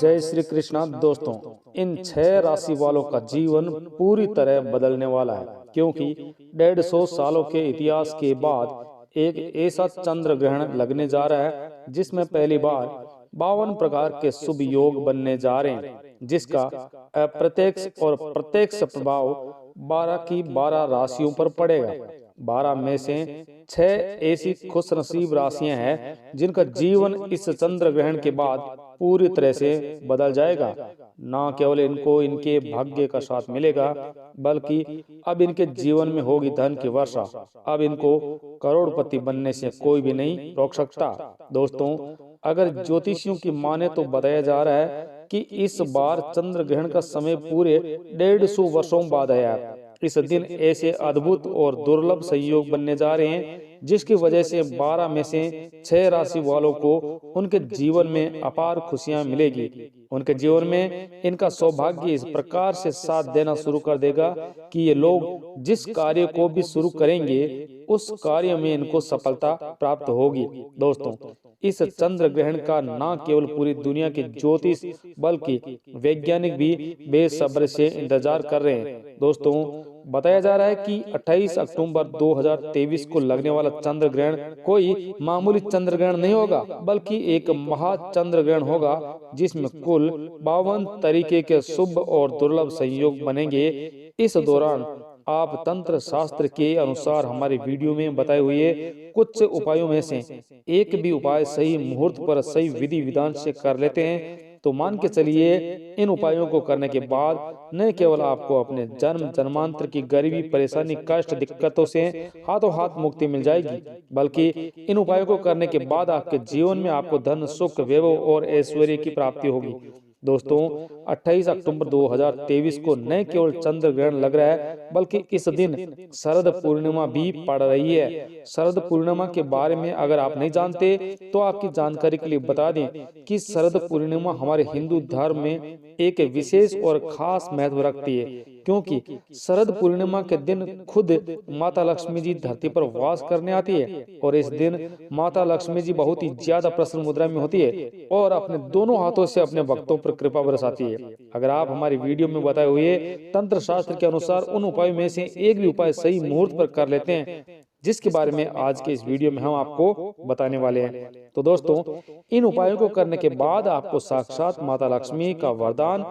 जय श्री कृष्णा। दोस्तों, इन 6 राशि वालों का जीवन पूरी तरह बदलने वाला है, क्योंकि 150 सालों के इतिहास के बाद एक ऐसा चंद्र ग्रहण लगने जा रहा है जिसमें पहली बार 52 प्रकार के शुभ योग बनने जा रहे हैं, जिसका अप्रत्यक्ष और प्रत्यक्ष प्रभाव 12 की 12 राशियों पर पड़ेगा। 12 में से 6 ऐसी खुशनसीब राशियां हैं जिनका जीवन इस चंद्र ग्रहण के बाद पूरी तरह से बदल जाएगा। न केवल इनको इनके भाग्य का साथ मिलेगा, बल्कि अब इनके जीवन में होगी धन की वर्षा। अब इनको करोड़पति बनने से कोई भी नहीं रोक सकता। दोस्तों, अगर ज्योतिषियों की माने तो बताया जा रहा है कि इस बार चंद्र ग्रहण का समय पूरे 150 वर्षों बाद आया है। इस दिन ऐसे अद्भुत और दुर्लभ संयोग बनने जा रहे हैं जिसकी वजह से 12 में से 6 राशि वालों को उनके जीवन में अपार खुशियां मिलेगी। उनके जीवन में इनका सौभाग्य इस प्रकार से साथ देना शुरू कर देगा कि ये लोग जिस कार्य को भी शुरू करेंगे उस कार्य में इनको सफलता प्राप्त होगी। दोस्तों, इस चंद्र ग्रहण का न केवल पूरी दुनिया के ज्योतिष बल्कि वैज्ञानिक भी बेसब्री से इंतजार कर रहे हैं। दोस्तों, बताया जा रहा है कि 28 अक्टूबर 2023 को लगने वाला चंद्र ग्रहण कोई मामूली चंद्र ग्रहण नहीं होगा, बल्कि एक महा चंद्र ग्रहण होगा जिसमें कुल 52 तरीके के शुभ और दुर्लभ संयोग बनेंगे। इस दौरान आप तंत्र शास्त्र के अनुसार हमारे वीडियो में बताए हुए कुछ उपायों में से एक भी उपाय सही मुहूर्त पर सही विधि विधान से कर लेते हैं तो मान के चलिए इन उपायों को करने के बाद न केवल आपको अपने जन्म जन्मांतर की गरीबी, परेशानी, कष्ट, दिक्कतों से हाथों हाथ मुक्ति मिल जाएगी, बल्कि इन उपायों को करने के बाद आपके जीवन में आपको धन, सुख, वैभव और ऐश्वर्य की प्राप्ति होगी। दोस्तों, 28 अक्टूबर 2023 को न केवल चंद्र ग्रहण लग रहा है, बल्कि इस दिन शरद पूर्णिमा भी पड़ रही है। शरद पूर्णिमा के बारे में अगर आप नहीं जानते तो आपकी जानकारी के लिए बता दें कि शरद पूर्णिमा हमारे हिंदू धर्म में एक विशेष और खास महत्व रखती है, क्योंकि शरद पूर्णिमा के दिन खुद माता लक्ष्मी जी धरती पर वास करने आती है और इस दिन माता लक्ष्मी जी बहुत ही ज्यादा प्रसन्न मुद्रा में होती है और अपने दोनों हाथों से अपने भक्तों पर कृपा बरसाती है। अगर आप हमारी वीडियो में बताए हुए तंत्र शास्त्र के अनुसार उन उपायों में से एक भी उपाय सही मुहूर्त पर कर लेते हैं, जिसके बारे में आज के इस वीडियो में हम आपको बताने वाले हैं, तो दोस्तों, इन उपायों को करने के बाद आपको साक्षात माता लक्ष्मी का वरदान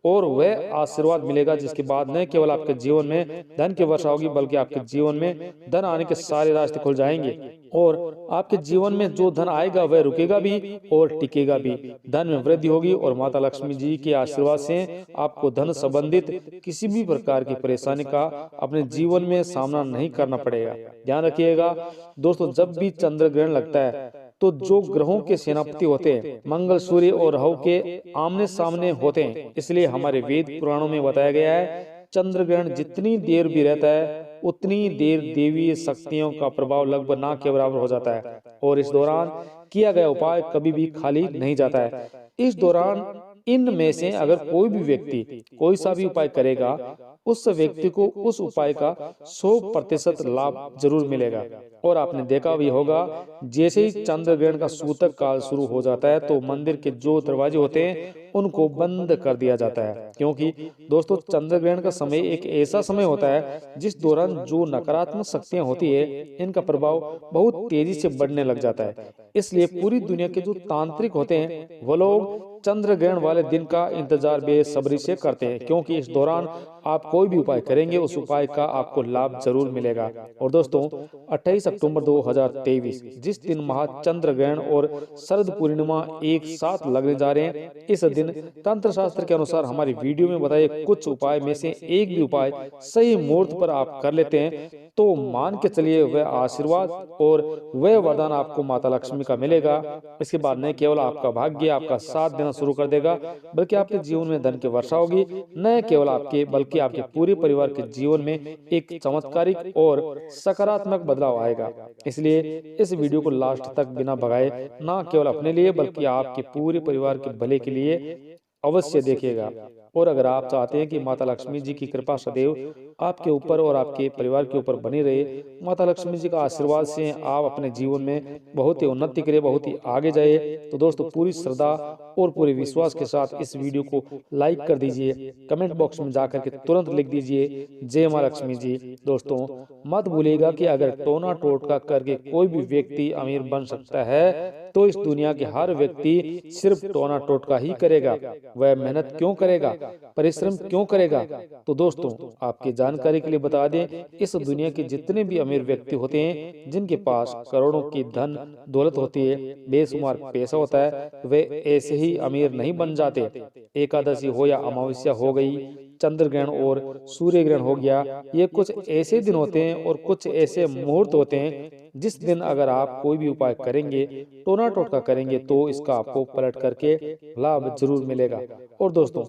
और वह आशीर्वाद मिलेगा, जिसके बाद न केवल आपके जीवन में धन की वर्षा होगी, बल्कि आपके जीवन में धन आने के सारे रास्ते खुल जाएंगे और आपके जीवन में जो धन आएगा वह रुकेगा भी और टिकेगा भी। धन में वृद्धि होगी और माता लक्ष्मी जी के आशीर्वाद से आपको धन संबंधित किसी भी प्रकार की परेशानी का अपने जीवन में सामना नहीं करना पड़ेगा। ध्यान रखिएगा दोस्तों, जब भी चंद्र ग्रहण लगता है तो जो ग्रहों के सेनापति होते हैं मंगल, सूर्य और राहु के आमने सामने होते हैं। इसलिए हमारे वेद पुराणों में बताया गया है चंद्र ग्रहण जितनी देर भी रहता है उतनी देर देवी शक्तियों का प्रभाव लगभग ना के बराबर हो जाता है और इस दौरान किया गया उपाय कभी भी खाली नहीं जाता है। इस दौरान इनमें से अगर कोई भी व्यक्ति कोई सा भी उपाय करेगा उस व्यक्ति को उस उपाय का 100% लाभ जरूर मिलेगा। और आपने देखा भी होगा जैसे ही चंद्र ग्रहण का सूतक काल शुरू हो जाता है तो मंदिर के जो दरवाजे होते हैं उनको बंद कर दिया जाता है, क्योंकि दोस्तों चंद्र ग्रहण का समय एक ऐसा समय होता है जिस दौरान जो नकारात्मक शक्तियां होती है इनका प्रभाव बहुत तेजी से बढ़ने लग जाता है। इसलिए पूरी दुनिया के जो तांत्रिक होते हैं वो लोग चंद्र ग्रहण वाले दिन का इंतजार बेसब्री से करते हैं, क्योंकि इस दौरान आप कोई भी उपाय करेंगे उस उपाय का आपको लाभ जरूर मिलेगा। और दोस्तों, 28 अक्टूबर 2023 जिस दिन महाचंद्र ग्रहण और शरद पूर्णिमा एक साथ लगने जा रहे हैं, इस दिन तंत्र शास्त्र के अनुसार हमारी वीडियो में बताए कुछ उपाय में से एक भी उपाय सही मुहूर्त पर आप कर लेते हैं तो मान के चलिए वह आशीर्वाद और वह वरदान आपको माता लक्ष्मी का मिलेगा। इसके बाद न केवल आपका भाग्य आपका साथ देना शुरू कर देगा, बल्कि आपके जीवन में धन की वर्षा होगी। न केवल आपके बल्कि आपके पूरे परिवार के जीवन में एक चमत्कारिक और सकारात्मक बदलाव आएगा। इसलिए इस वीडियो को लास्ट तक बिना भगाए न केवल अपने लिए बल्कि आपके पूरे परिवार के भले के लिए अवश्य देखिएगा। और अगर आप चाहते हैं कि माता लक्ष्मी जी की कृपा सदैव आपके ऊपर और आपके परिवार के ऊपर बनी रहे, माता लक्ष्मी जी का आशीर्वाद से आप अपने जीवन में बहुत ही उन्नति करें, बहुत ही आगे जाए, तो दोस्तों पूरी श्रद्धा और पूरे विश्वास के साथ इस वीडियो को लाइक कर दीजिए। कमेंट बॉक्स में जाकर के तुरंत लिख दीजिए जय मां लक्ष्मी जी। दोस्तों मत भूलिएगा कि अगर टोना टोटका करके कोई भी व्यक्ति अमीर बन सकता है, तो इस दुनिया के हर व्यक्ति सिर्फ टोना टोटका ही करेगा। वह मेहनत क्यों करेगा, परिश्रम क्यों करेगा? तो दोस्तों आपकी जानकारी के लिए बता दें, इस दुनिया के जितने भी अमीर व्यक्ति होते हैं, जिनके पास करोड़ों की धन दौलत होती है, बेशुमार पैसा होता है, वे ऐसे ही अमीर नहीं बन जाते। एकादशी हो या अमावस्या हो गई, चंद्र ग्रहण और सूर्य ग्रहण हो गया, ये कुछ ऐसे दिन होते हैं और कुछ ऐसे मुहूर्त होते हैं जिस दिन अगर आप कोई भी उपाय करेंगे, टोना टोटका करेंगे, तो इसका आपको पलट करके लाभ जरूर मिलेगा। और दोस्तों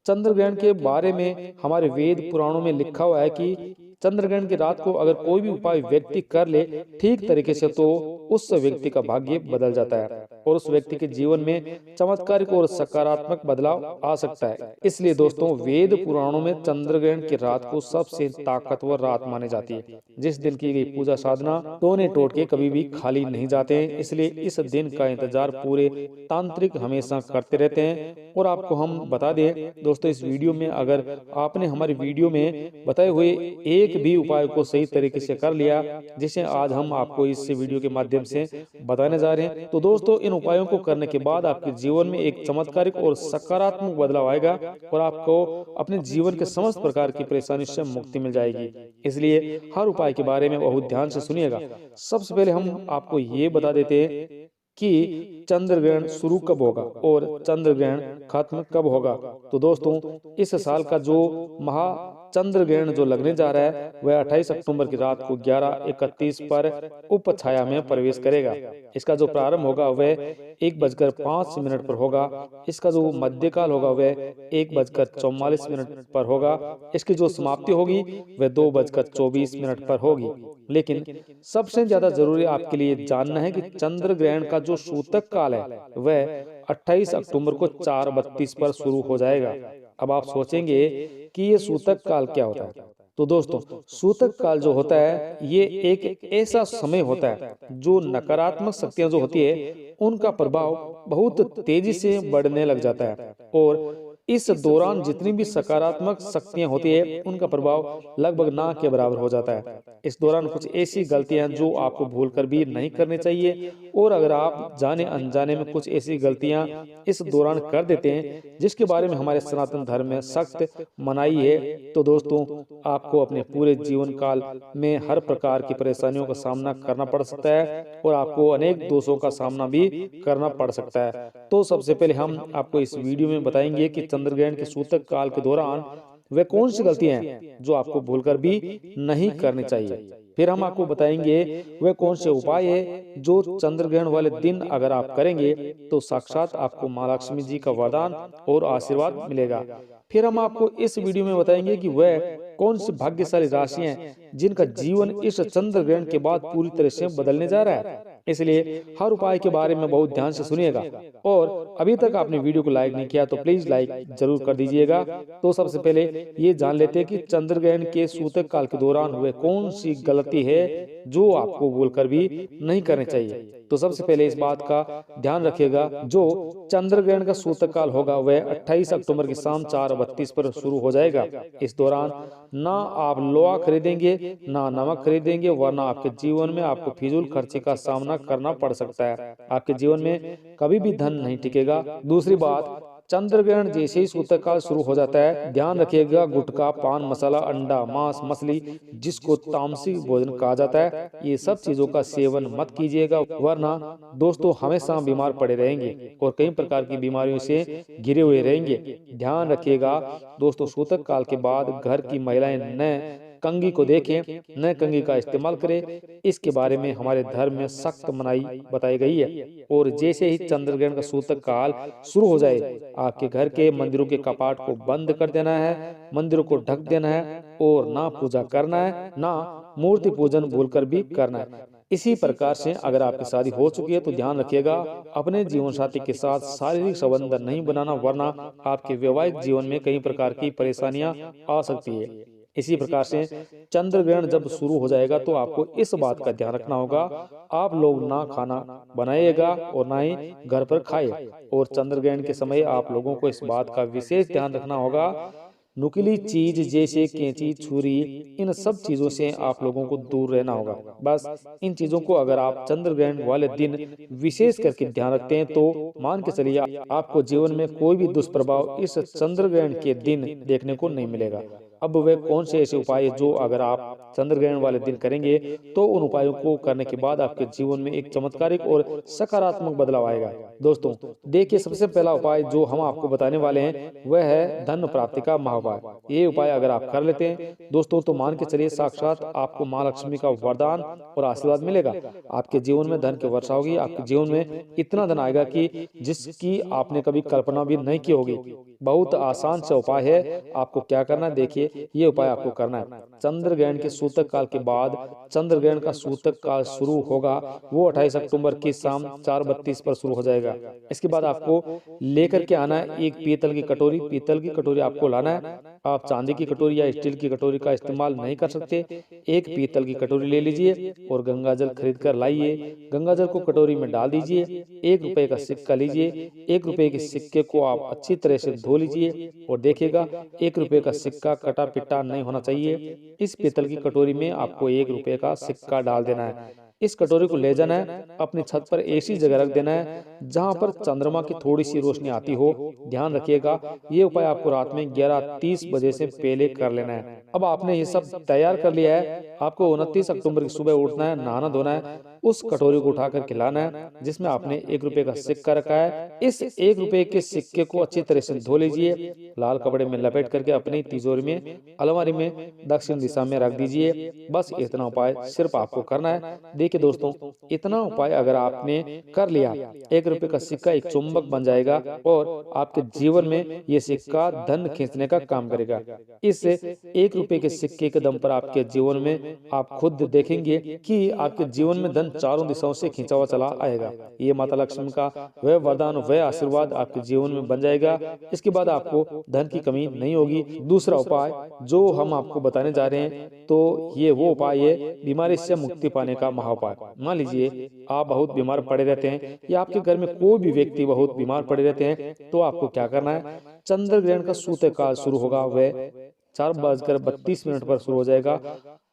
चंद्र ग्रहण के बारे में हमारे वेद पुराणों में लिखा हुआ है कि चंद्र ग्रहण की रात को अगर कोई भी उपाय व्यक्ति कर ले ठीक तरीके से, तो उस व्यक्ति का भाग्य बदल जाता है और उस व्यक्ति के जीवन में चमत्कारिक और सकारात्मक बदलाव आ सकता है। इसलिए दोस्तों वेद पुराणों में चंद्र ग्रहण की रात को सबसे ताकतवर रात मानी जाती है, जिस दिन की गई पूजा साधना टोने टोटके कभी भी खाली नहीं जाते हैं। इसलिए इस दिन का इंतजार पूरे तांत्रिक हमेशा करते रहते हैं। और आपको हम बता दें दोस्तों, इस वीडियो में अगर आपने हमारी वीडियो में बताए हुए एक भी उपाय को सही तरीके से कर लिया, जिसे आज हम आपको इस वीडियो के माध्यम से बताने जा रहे हैं, तो दोस्तों इन उपायों को करने के बाद आपके जीवन में एक चमत्कारिक और सकारात्मक बदलाव आएगा और आपको अपने जीवन के समस्त प्रकार की परेशानी से मुक्ति मिल जाएगी। इसलिए हर उपाय के बारे में बहुत ध्यान से सुनिएगा। सबसे पहले हम आपको ये बता देते हैं कि चंद्र ग्रहण शुरू कब होगा और चंद्र ग्रहण खत्म कब होगा। तो दोस्तों इस साल का जो महा चंद्र ग्रहण जो लगने जा रहा है, वह 28 अक्टूबर की रात को 11:31 पर उप छाया में प्रवेश करेगा। इसका जो प्रारंभ होगा वह 1:05 पर होगा। इसका जो मध्यकाल होगा वह 1:44 पर होगा। इसकी जो समाप्ति होगी वह 2:24 पर होगी। लेकिन सबसे ज्यादा जरूरी आपके लिए जानना है कि चंद्र ग्रहण का जो सूतक काल है वह 28 अक्टूबर को 4:32 पर शुरू हो जाएगा। अब आप सोचेंगे कि ये सूतक काल क्या होता है। तो दोस्तों सूतक काल जो होता है ये एक ऐसा समय होता है जो नकारात्मक शक्तियां जो होती है उनका प्रभाव बहुत तेजी से बढ़ने लग जाता है, और इस दौरान जितनी भी सकारात्मक शक्तियां होती है उनका प्रभाव लगभग ना के बराबर हो जाता है। इस दौरान कुछ ऐसी गलतियां जो आपको भूलकर भी नहीं करनी चाहिए, और अगर आप जाने अनजाने में कुछ ऐसी गलतियां इस दौरान कर देते हैं जिसके बारे में हमारे सनातन धर्म में सख्त मनाही है, तो दोस्तों आपको अपने पूरे जीवन काल में हर प्रकार की परेशानियों का सामना करना पड़ सकता है और आपको अनेक दोषों का सामना भी करना पड़ सकता है। तो सबसे पहले हम आपको इस वीडियो में बताएंगे कि चंद्र ग्रहण के सूतक काल के दौरान वे कौन सी गलतियां हैं जो आपको भूलकर भी नहीं करनी चाहिए। फिर हम आपको बताएंगे वे कौन से उपाय है जो चंद्र ग्रहण वाले दिन अगर आप करेंगे तो साक्षात आपको मां लक्ष्मी जी का वरदान और आशीर्वाद मिलेगा। फिर हम आपको इस वीडियो में बताएंगे कि वह कौन सी भाग्यशाली राशियां हैं जिनका जीवन इस चंद्र ग्रहण के बाद पूरी तरह से बदलने जा रहा है। इसलिए हर उपाय के बारे में बहुत ध्यान से सुनिएगा, और अभी तक आपने वीडियो को लाइक नहीं किया तो प्लीज लाइक जरूर कर दीजिएगा। तो सबसे पहले ये जान लेते हैं कि चंद्र ग्रहण के सूतक काल के दौरान हुए कौन सी गलती है जो आपको भूलकर भी नहीं करनी चाहिए। तो सबसे पहले इस बात का ध्यान रखिएगा, जो चंद्र ग्रहण का सूतक काल होगा वह 28 अक्टूबर की शाम 4:32 पर शुरू हो जाएगा। इस दौरान ना आप लोहा खरीदेंगे ना नमक खरीदेंगे, वरना आपके जीवन में आपको फिजूल खर्ची का सामना करना पड़ सकता है। आपके जीवन में कभी भी धन नहीं टिकेगा। दूसरी बात, चंद्र ग्रहण जैसे ही सूतक काल शुरू हो जाता है, ध्यान रखिएगा गुटखा, पान मसाला, अंडा, मांस, मछली जिसको तामसिक भोजन कहा जाता है, ये सब चीजों का सेवन मत कीजिएगा, वरना दोस्तों हमेशा बीमार पड़े रहेंगे और कई प्रकार की बीमारियों से घिरे हुए रहेंगे। ध्यान रखिएगा दोस्तों सूतक काल के बाद घर की महिलाएं न कंघी को देखें, न कंघी का इस्तेमाल करें। इसके बारे में हमारे धर्म में सख्त मनाही बताई गई है। और जैसे ही चंद्र ग्रहण का सूतक काल शुरू हो जाए, आपके घर के मंदिरों के कपाट को बंद कर देना है, मंदिरों को ढक देना है, और ना पूजा करना है ना मूर्ति पूजन भूलकर भी करना है। इसी प्रकार से अगर आपकी शादी हो चुकी है तो ध्यान रखिएगा अपने जीवन साथी के साथ शारीरिक संबंध नहीं बनाना, वरना आपके वैवाहिक जीवन में कई प्रकार की परेशानियां आ सकती है। इसी प्रकार से चंद्र ग्रहण जब शुरू हो जाएगा तो आपको इस बात का ध्यान रखना होगा, आप लोग ना खाना बनाइएगा और ना ही घर पर खाए। और चंद्र ग्रहण के समय आप लोगों को इस बात का विशेष ध्यान रखना होगा, नुकीली चीज जैसे कैंची, छुरी, इन सब चीजों से आप लोगों को दूर रहना होगा। बस इन चीजों को अगर आप चंद्र ग्रहण वाले दिन विशेष करके ध्यान रखते हैं तो मान के चलिए आपको जीवन में कोई भी दुष्प्रभाव इस चंद्र ग्रहण के दिन देखने को नहीं मिलेगा। अब वे कौन से ऐसे उपाय जो अगर आप चंद्र ग्रहण वाले दिन करेंगे तो उन उपायों को करने के बाद आपके जीवन में एक चमत्कारिक और सकारात्मक बदलाव आएगा। दोस्तों देखिए, सबसे पहला उपाय जो हम आपको बताने वाले हैं वह है धन प्राप्ति का महाउपाय। ये उपाय अगर आप कर लेते हैं दोस्तों तो मान के चलिए साक्षात आपको माँ लक्ष्मी का वरदान और आशीर्वाद मिलेगा। आपके जीवन में धन की वर्षा होगी, आपके जीवन में इतना धन आएगा कि जिसकी आपने कभी कल्पना भी नहीं की होगी। बहुत आसान से उपाय है। आपको क्या करना है, देखिए ये उपाय आपको करना है। चंद्र ग्रहण के सूतक काल के बाद चंद्र ग्रहण का सूतक काल शुरू होगा, वो 28 अक्टूबर की शाम 4:32 पर शुरू हो जाएगा। इसके बाद आपको लेकर के आना है एक पीतल की कटोरी। पीतल की कटोरी आपको लाना है, आप चांदी की कटोरी या स्टील की कटोरी का इस्तेमाल नहीं कर सकते। एक पीतल की कटोरी ले लीजिए और गंगा जल खरीद कर लाइए। गंगा जल को कटोरी में डाल दीजिए। 1 रुपए का सिक्का लीजिए। 1 रुपए के सिक्के को आप अच्छी तरह से धो लीजिए और देखिएगा 1 रुपए का सिक्का कटा पिटा नहीं होना चाहिए। इस पीतल की कटोरी में आपको 1 रुपए का सिक्का डाल देना है। इस कटोरी को ले जाना है, अपनी छत पर ऐसी जगह रख देना है जहां पर चंद्रमा की थोड़ी सी रोशनी आती हो। ध्यान रखिएगा ये उपाय आपको रात में 11:30 बजे से पहले कर लेना है। अब आपने ये सब तैयार कर लिया है, आपको 29 अक्टूबर की सुबह उठना है, नहाना धोना है, उस कटोरी को उठाकर खिलाना है जिसमें आपने 1 रुपए का सिक्का रखा है। इस 1 रुपए के सिक्के को अच्छी तरह से धो लीजिए, लाल कपड़े में लपेट करके अपनी तिजोरी में, अलमारी में दक्षिण दिशा में रख दीजिए। बस इतना उपाय सिर्फ आपको करना है। देखिए दोस्तों, इतना उपाय अगर आपने कर लिया, 1 रुपए का सिक्का एक चुंबक बन जाएगा और आपके जीवन में ये सिक्का धन खींचने का काम करेगा। इस 1 रुपए के सिक्के के दम पर आपके जीवन में आप खुद देखेंगे कि आपके जीवन में धन चारों दिशाओं से खींचा हुआ चला आएगा। ये माता लक्ष्मी का वह वरदान, वह आशीर्वाद आपके जीवन में बन जाएगा। इसके बाद आपको धन की कमी नहीं होगी। दूसरा उपाय जो हम आपको बताने जा रहे हैं तो ये वो उपाय है बीमारी से मुक्ति पाने का महाउपाय। मान लीजिए आप बहुत बीमार पड़े रहते हैं या आपके घर में कोई भी व्यक्ति बहुत बीमार पड़े रहते हैं तो आपको क्या करना है, चंद्र ग्रहण का सूतक काल शुरू होगा, वह 4:32 पर शुरू हो जाएगा।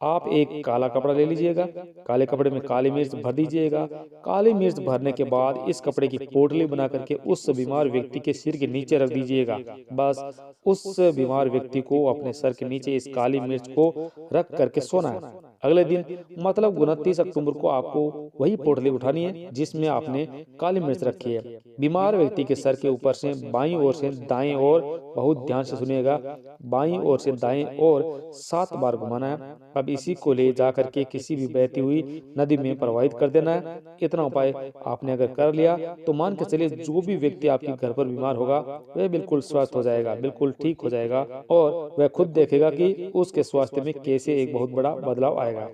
आप एक काला कपड़ा ले लीजिएगा, काले कपड़े में काली मिर्च भर दीजिएगा। काली मिर्च भरने के बाद इस कपड़े की पोटली बना करके उस बीमार व्यक्ति के सिर के नीचे रख दीजिएगा। बस उस बीमार व्यक्ति को अपने सर के नीचे इस काली मिर्च को रख करके सोना है। अगले दिन मतलब 29 अक्टूबर को आपको वही पोटली उठानी है जिसमें आपने काली मिर्च रखी है। बीमार व्यक्ति के सर के ऊपर से बाईं ओर से दाएं ओर, बहुत ध्यान से सुनिएगा, बाईं ओर से दाएं ओर 7 बार घुमाना है। अब इसी को ले जाकर के किसी भी बहती हुई नदी में प्रवाहित कर देना है। इतना उपाय आपने अगर कर लिया तो मान के चलिए जो भी व्यक्ति आपके घर पर बीमार होगा वह बिल्कुल स्वस्थ हो जाएगा, बिल्कुल ठीक हो जाएगा और वह खुद देखेगा कि उसके स्वास्थ्य में कैसे एक बहुत बड़ा बदलाव आएगा।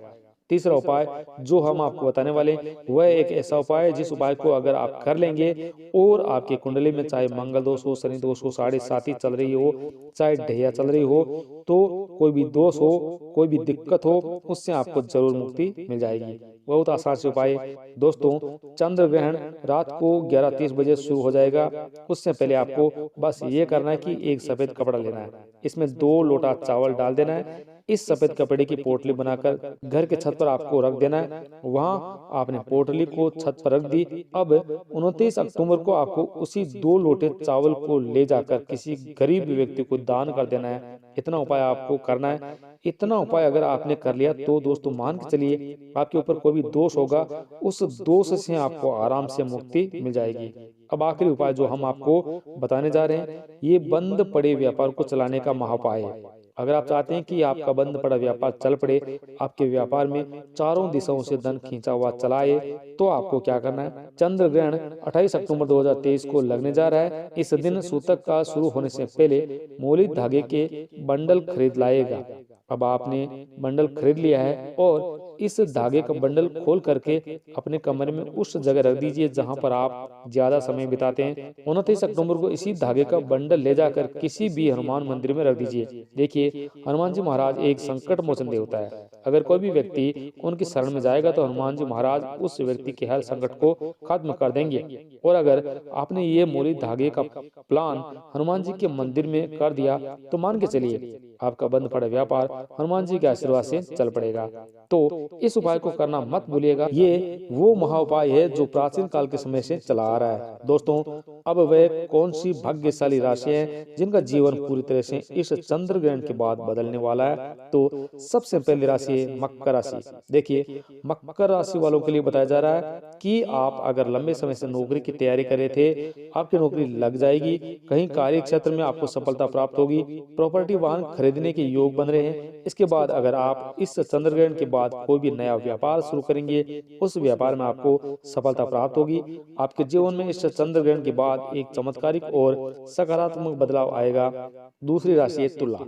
तीसरा उपाय जो हम आपको बताने वाले वह एक ऐसा उपाय है जिस उपाय को अगर आप कर लेंगे और आपकी कुंडली में चाहे मंगल दोष हो, शनि दोष हो, 7.5 चल रही हो, चाहे ढैया चल रही हो, तो कोई भी दोष हो, कोई भी दिक्कत हो, उससे आपको जरूर मुक्ति मिल जाएगी। बहुत आसान से उपाय दोस्तों, चंद्र ग्रहण रात को 11:30 बजे शुरू हो जाएगा। उससे पहले आपको बस ये करना है कि एक सफेद कपड़ा लेना है, इसमें 2 लोटा चावल डाल देना है। इस सफेद कपड़े की पोटली बनाकर घर के छत पर आपको रख देना है। वहां आपने पोटली को छत पर रख दी। अब 29 अक्टूबर को आपको उसी 2 लोटे चावल को ले जाकर किसी गरीब व्यक्ति को दान कर देना है। इतना उपाय आपको करना है। इतना उपाय अगर आपने कर लिया तो दोस्तों मान के चलिए आपके ऊपर कोई भी दोष होगा, उस दोष से आपको आराम से मुक्ति मिल जाएगी। अब आखिरी उपाय जो हम आपको बताने जा रहे हैं, ये बंद पड़े व्यापार को चलाने का महाउपाय है। अगर आप चाहते हैं कि आपका बंद पड़ा व्यापार चल पड़े, आपके व्यापार में चारों दिशाओं से धन खींचा हुआ चलाए, तो आपको क्या करना है, चंद्र ग्रहण 28 अक्टूबर 2023 को लगने जा रहा है। इस दिन सूतक का शुरू होने से पहले मौलिक धागे के बंडल खरीद लाएगा। अब आपने बंडल खरीद लिया है और इस धागे का बंडल खोल करके अपने कमरे में उस जगह रख दीजिए जहां पर आप ज्यादा समय बिताते हैं। 29 अक्टूबर को इसी धागे का बंडल ले जाकर किसी भी हनुमान मंदिर में रख दीजिए। देखिए, हनुमान जी महाराज एक संकट मोचन देवता है। अगर कोई भी व्यक्ति उनकी शरण में जाएगा तो हनुमान जी महाराज उस व्यक्ति के हर संकट को खत्म कर देंगे। और अगर आपने ये मूली धागे का प्लान हनुमान जी के मंदिर में कर दिया तो मान के चलिए आपका बंद पड़ा व्यापार हनुमान जी के आशीर्वाद से चल पड़ेगा। तो इस उपाय को करना मत भूलिएगा। ये वो महा उपाय है जो प्राचीन काल के समय से चला आ रहा है। दोस्तों, अब वह कौन सी भाग्यशाली राशि है जिनका जीवन पूरी तरह से इस चंद्र ग्रहण के बाद बदलने वाला है? तो सबसे पहली राशि है मकर राशि। देखिए, मकर राशि वालों के लिए बताया जा रहा है कि आप अगर लंबे समय से नौकरी की तैयारी कर रहे थे, आपकी नौकरी लग जाएगी। कहीं कार्य क्षेत्र में आपको सफलता प्राप्त होगी। प्रॉपर्टी वाहन खरीदने के योग बन रहे हैं। इसके बाद अगर आप इस चंद्र ग्रहण के बाद कोई भी नया व्यापार शुरू करेंगे, उस व्यापार में आपको सफलता प्राप्त होगी। आपके जीवन में इस चंद्र ग्रहण के बाद एक चमत्कारिक और सकारात्मक बदलाव आएगा। दूसरी राशि है तुला।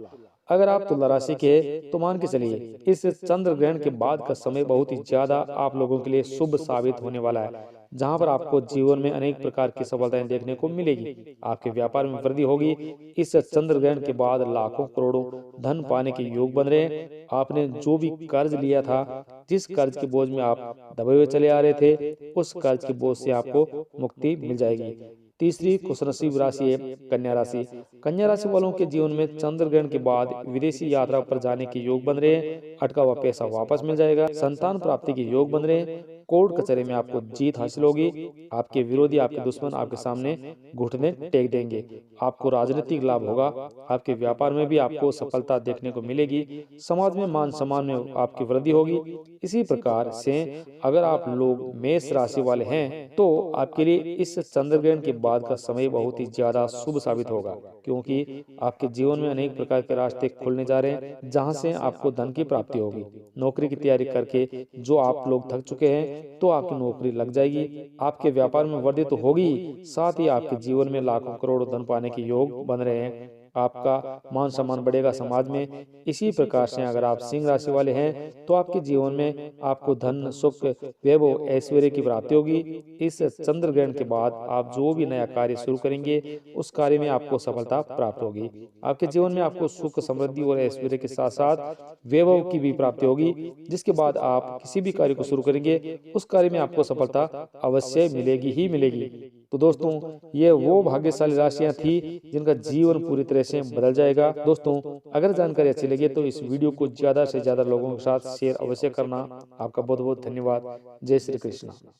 अगर आप तुला राशि के तो मान के चलिए इस चंद्र ग्रहण के बाद का समय बहुत ही ज्यादा आप लोगों के लिए शुभ साबित होने वाला है, जहां पर आपको जीवन में अनेक प्रकार की सफलताएं देखने को मिलेगी। आपके व्यापार में वृद्धि होगी। इस चंद्र ग्रहण के बाद लाखों करोड़ों धन पाने के योग बन रहे हैं। आपने जो भी कर्ज लिया था, जिस कर्ज के बोझ में आप दबे हुए चले आ रहे थे, उस कर्ज के बोझ से आपको मुक्ति मिल जाएगी। तीसरी खुशनसीब राशि है कन्या राशि। कन्या राशि वालों के जीवन में चंद्र ग्रहण के बाद विदेशी यात्रा पर जाने के योग बन रहे हैं। अटका हुआ पैसा वापस मिल जाएगा। संतान प्राप्ति के योग बन रहे हैं। कोर्ट कचहरी में आपको जीत हासिल होगी। आपके विरोधी, आपके दुश्मन आपके सामने घुटने टेक देंगे। आपको राजनीतिक लाभ होगा। आपके व्यापार में भी आपको सफलता देखने को मिलेगी। समाज में मान सम्मान में आपकी वृद्धि होगी। इसी प्रकार से अगर आप लोग मेष राशि वाले हैं तो आपके लिए इस चंद्र ग्रहण के बाद का समय बहुत ही ज्यादा शुभ साबित होगा, क्योंकि आपके जीवन में अनेक प्रकार के रास्ते खुलने जा रहे हैं, जहां से आपको धन की प्राप्ति होगी। नौकरी की तैयारी करके जो आप लोग थक चुके हैं तो आपकी नौकरी लग जाएगी। आपके व्यापार में वृद्धि तो होगी, साथ ही आपके जीवन में लाखों करोड़ों धन पाने के योग बन रहे हैं। आपका मान सम्मान बढ़ेगा समाज में। इसी प्रकार से अगर आप सिंह राशि वाले हैं तो आपके जीवन में आपको धन, सुख, वैभव, ऐश्वर्य की प्राप्ति होगी। इस चंद्र ग्रहण के बाद आप जो भी नया कार्य शुरू करेंगे, उस कार्य में आपको सफलता प्राप्त होगी। आपके जीवन में आपको सुख, समृद्धि और ऐश्वर्य के साथ साथ वैभव की भी प्राप्ति होगी, जिसके बाद आप किसी भी कार्य को शुरू करेंगे, उस कार्य में आपको सफलता अवश्य मिलेगी ही मिलेगी। तो दोस्तों, ये वो भाग्यशाली राशियां थी जिनका जीवन पूरी तरह से बदल जाएगा। दोस्तों, अगर जानकारी अच्छी लगे तो इस वीडियो को ज्यादा से ज्यादा लोगों के साथ शेयर अवश्य करना। आपका बहुत बहुत धन्यवाद। जय श्री कृष्ण।